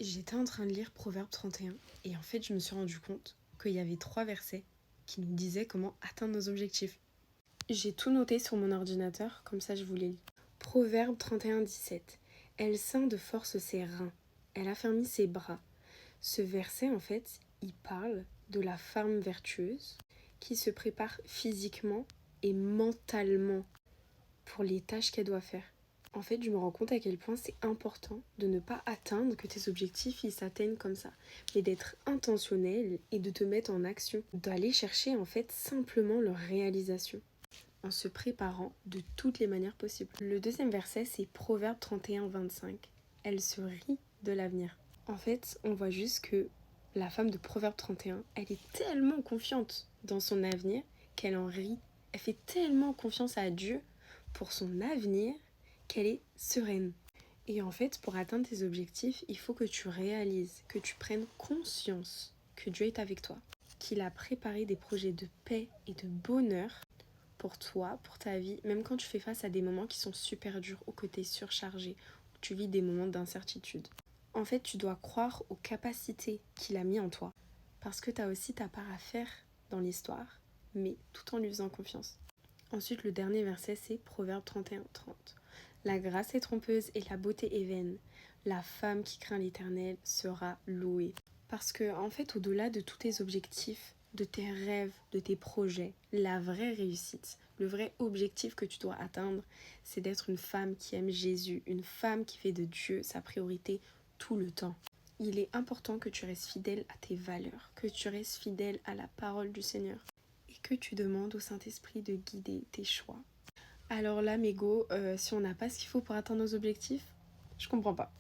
J'étais en train de lire Proverbe 31 et en fait je me suis rendu compte qu'il y avait 3 versets qui nous disaient comment atteindre nos objectifs. J'ai tout noté sur mon ordinateur, comme ça je vous les lis. Proverbe 31:17. Elle ceint de force ses reins, elle affermit ses bras. Ce verset en fait, il parle de la femme vertueuse qui se prépare physiquement et mentalement pour les tâches qu'elle doit faire. En fait, je me rends compte à quel point c'est important de ne pas attendre que tes objectifs ils s'atteignent comme ça, mais d'être intentionnel et de te mettre en action, d'aller chercher en fait simplement leur réalisation en se préparant de toutes les manières possibles. Le deuxième verset, c'est Proverbe 31:25. Elle se rit de l'avenir. En fait, on voit juste que la femme de Proverbe 31, elle est tellement confiante dans son avenir qu'elle en rit. Elle fait tellement confiance à Dieu pour son avenir qu'elle est sereine. Et en fait, pour atteindre tes objectifs, il faut que tu réalises, que tu prennes conscience que Dieu est avec toi, qu'il a préparé des projets de paix et de bonheur pour toi, pour ta vie, même quand tu fais face à des moments qui sont super durs ou que tu es surchargé, ou que tu vis des moments d'incertitude. En fait, tu dois croire aux capacités qu'il a mis en toi, parce que tu as aussi ta part à faire dans l'histoire, mais tout en lui faisant confiance. Ensuite, le dernier verset, c'est Proverbe 31:30. La grâce est trompeuse et la beauté est vaine. La femme qui craint l'Éternel sera louée. Parce que, en fait, au-delà de tous tes objectifs, de tes rêves, de tes projets, la vraie réussite, le vrai objectif que tu dois atteindre, c'est d'être une femme qui aime Jésus, une femme qui fait de Dieu sa priorité tout le temps. Il est important que tu restes fidèle à tes valeurs, que tu restes fidèle à la parole du Seigneur et que tu demandes au Saint-Esprit de guider tes choix. Alors là, mégo, si on n'a pas ce qu'il faut pour atteindre nos objectifs, je comprends pas.